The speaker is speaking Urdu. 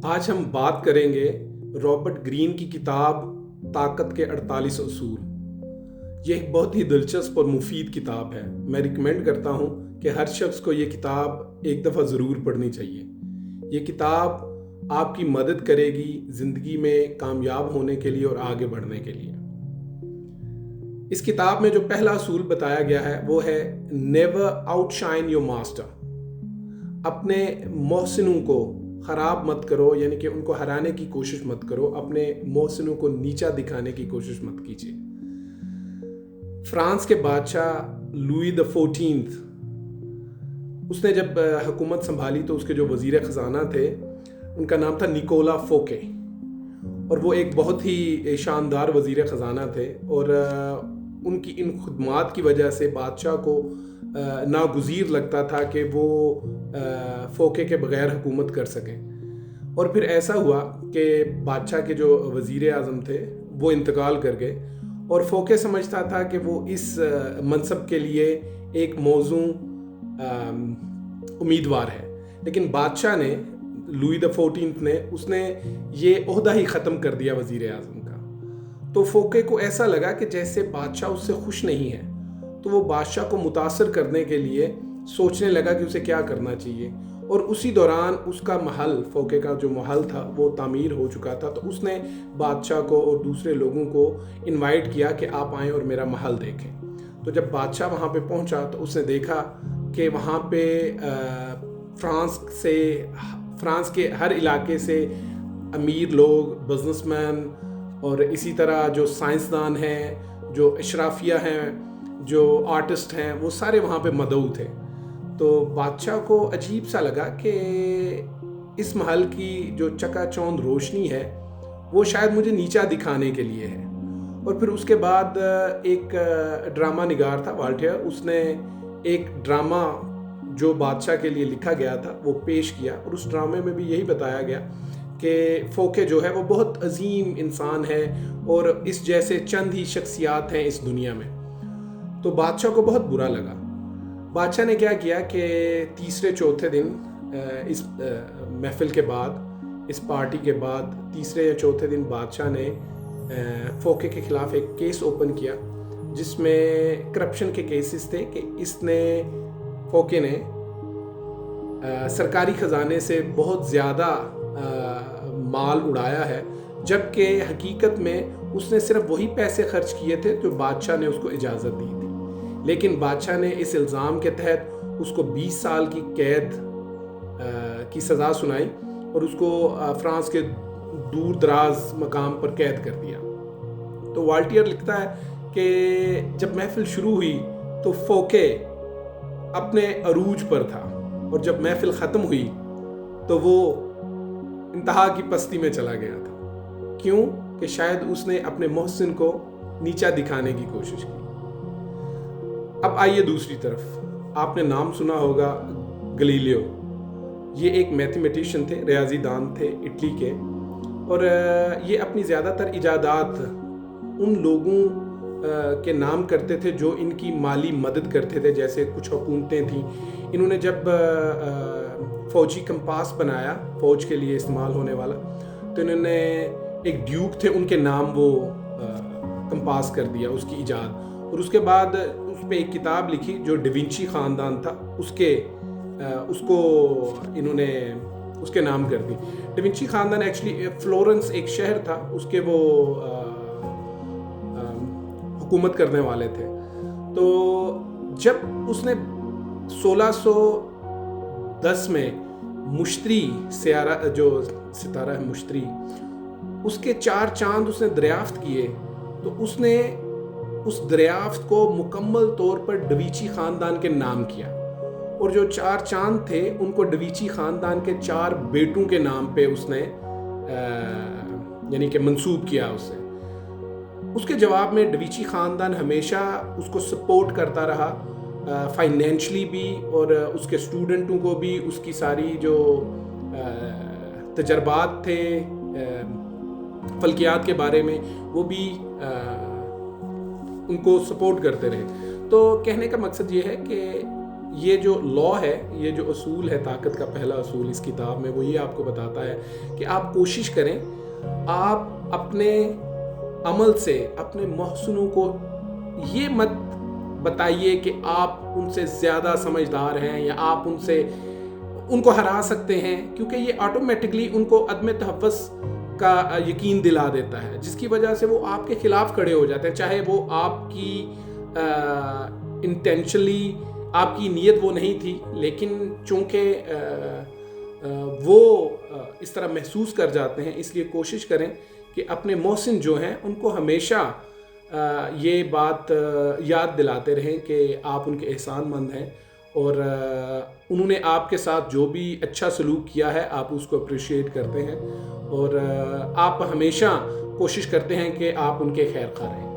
آج ہم بات کریں گے رابرٹ گرین کی کتاب طاقت کے 48 اصول۔ یہ ایک بہت ہی دلچسپ اور مفید کتاب ہے۔ میں ریکمینڈ کرتا ہوں کہ ہر شخص کو یہ کتاب ایک دفعہ ضرور پڑھنی چاہیے۔ یہ کتاب آپ کی مدد کرے گی زندگی میں کامیاب ہونے کے لیے اور آگے بڑھنے کے لیے۔ اس کتاب میں جو پہلا اصول بتایا گیا ہے وہ ہے never out shine your master. اپنے محسنوں کو خراب مت کرو، یعنی کہ ان کو ہرانے کی کوشش مت کرو، اپنے محسنوں کو نیچا دکھانے کی کوشش مت کیجیے۔ فرانس کے بادشاہ لوئی دی 14 اس نے جب حکومت سنبھالی تو اس کے جو وزیر خزانہ تھے ان کا نام تھا نیکولا فوکے، اور وہ ایک بہت ہی شاندار وزیر خزانہ تھے، اور ان کی ان خدمات کی وجہ سے بادشاہ کو ناگزیر لگتا تھا کہ وہ فوکے کے بغیر حکومت کر سکیں۔ اور پھر ایسا ہوا کہ بادشاہ کے جو وزیر اعظم تھے وہ انتقال کر گئے، اور فوکے سمجھتا تھا کہ وہ اس منصب کے لیے ایک موزوں امیدوار ہے، لیکن بادشاہ نے لوئی دی 14 نے اس نے یہ عہدہ ہی ختم کر دیا وزیر اعظم کا۔ تو فوکے کو ایسا لگا کہ جیسے بادشاہ اس سے خوش نہیں ہے، تو وہ بادشاہ کو متاثر کرنے کے لیے سوچنے لگا کہ اسے کیا کرنا چاہیے، اور اسی دوران اس کا محل، فوکے کا جو محل تھا وہ تعمیر ہو چکا تھا، تو اس نے بادشاہ کو اور دوسرے لوگوں کو انوائٹ کیا کہ آپ آئیں اور میرا محل دیکھیں۔ تو جب بادشاہ وہاں پہ پہنچا تو اس نے دیکھا کہ وہاں پہ فرانس کے ہر علاقے سے امیر لوگ، بزنس مین، اور اسی طرح جو سائنسدان ہیں، جو اشرافیہ ہیں، جو آرٹسٹ ہیں، وہ سارے وہاں پہ مدعو تھے۔ تو بادشاہ کو عجیب سا لگا کہ اس محل کی جو چکا چوند روشنی ہے وہ شاید مجھے نیچا دکھانے کے لیے ہے۔ اور پھر اس کے بعد ایک ڈرامہ نگار تھا والٹیئر، اس نے ایک ڈرامہ جو بادشاہ کے لیے لکھا گیا تھا وہ پیش کیا، اور اس ڈرامے میں بھی یہی بتایا گیا کہ فوکے جو ہے وہ بہت عظیم انسان ہے اور اس جیسے چند ہی شخصیات ہیں اس دنیا میں۔ تو بادشاہ کو بہت برا لگا۔ بادشاہ نے کیا کیا کہ تیسرے چوتھے دن اس محفل کے بعد، اس پارٹی کے بعد تیسرے یا چوتھے دن بادشاہ نے فوکے کے خلاف ایک کیس اوپن کیا، جس میں کرپشن کے کیسز تھے کہ اس نے، فوکے نے سرکاری خزانے سے بہت زیادہ مال اڑایا ہے، جبکہ حقیقت میں اس نے صرف وہی پیسے خرچ کیے تھے جو بادشاہ نے اس کو اجازت دی تھی۔ لیکن بادشاہ نے اس الزام کے تحت اس کو 20 سال کی قید کی سزا سنائی، اور اس کو فرانس کے دور دراز مقام پر قید کر دیا۔ تو والٹیئر لکھتا ہے کہ جب محفل شروع ہوئی تو فوکے اپنے عروج پر تھا، اور جب محفل ختم ہوئی تو وہ انتہا کی پستی میں چلا گیا تھا۔ کیوں؟ کہ شاید اس نے اپنے محسن کو نیچا دکھانے کی کوشش کی۔ اب آئیے دوسری طرف، آپ نے نام سنا ہوگا گلیلیو۔ یہ ایک میتھمیٹیشین تھے، ریاضی دان تھے اٹلی کے، اور یہ اپنی زیادہ تر ایجادات ان لوگوں کے نام کرتے تھے جو ان کی مالی مدد کرتے تھے، جیسے کچھ حکومتیں تھیں۔ انہوں نے جب فوجی کمپاس بنایا، فوج کے لیے استعمال ہونے والا، تو انہوں نے ایک ڈیوک تھے ان کے نام وہ کمپاس کر دیا، اس کی ایجاد۔ اور اس کے بعد اس پہ ایک کتاب لکھی جو ڈیونچی خاندان تھا، اس کو انہوں نے اس کے نام کر دی۔ ڈیونچی خاندان ایکچولی فلورنس ایک شہر تھا، اس کے وہ حکومت کرنے والے تھے۔ تو جب اس نے 1610 میں مشتری سیارہ، جو ستارہ ہے مشتری، اس کے 4 چاند اس نے دریافت کیے، تو اس نے اس دریافت کو مکمل طور پر ڈویچی خاندان کے نام کیا، اور جو 4 چاند تھے ان کو ڈویچی خاندان کے 4 بیٹوں کے نام پہ اس نے یعنی کہ منسوب کیا اسے۔ اس کے جواب میں ڈویچی خاندان ہمیشہ اس کو سپورٹ کرتا رہا، فائنینشلی بھی، اور اس کے اسٹوڈنٹوں کو بھی اس کی ساری جو تجربات تھے فلکیات کے بارے میں وہ بھی ان کو سپورٹ کرتے رہے۔ تو کہنے کا مقصد یہ ہے کہ یہ جو لا ہے، یہ جو اصول ہے، طاقت کا پہلا اصول اس کتاب میں، وہ یہ آپ کو بتاتا ہے کہ آپ کوشش کریں، آپ اپنے عمل سے اپنے محسنوں کو یہ مت بتائیے کہ آپ ان سے زیادہ سمجھدار ہیں یا آپ ان کو ہرا سکتے ہیں، کیونکہ یہ آٹومیٹکلی ان کو عدم تحفظ کا یقین دلا دیتا ہے، جس کی وجہ سے وہ آپ کے خلاف کھڑے ہو جاتے ہیں، چاہے وہ آپ کی انٹینشنلی آپ کی نیت وہ نہیں تھی، لیکن چونکہ وہ اس طرح محسوس کر جاتے ہیں، اس لیے کوشش کریں کہ اپنے محسن جو ہیں ان کو ہمیشہ یہ بات یاد دلاتے رہیں کہ آپ ان کے احسان مند ہیں، اور انہوں نے آپ کے ساتھ جو بھی اچھا سلوک کیا ہے آپ اس کو اپریشیٹ کرتے ہیں، اور آپ ہمیشہ کوشش کرتے ہیں کہ آپ ان کے خیر خواہ رہیں۔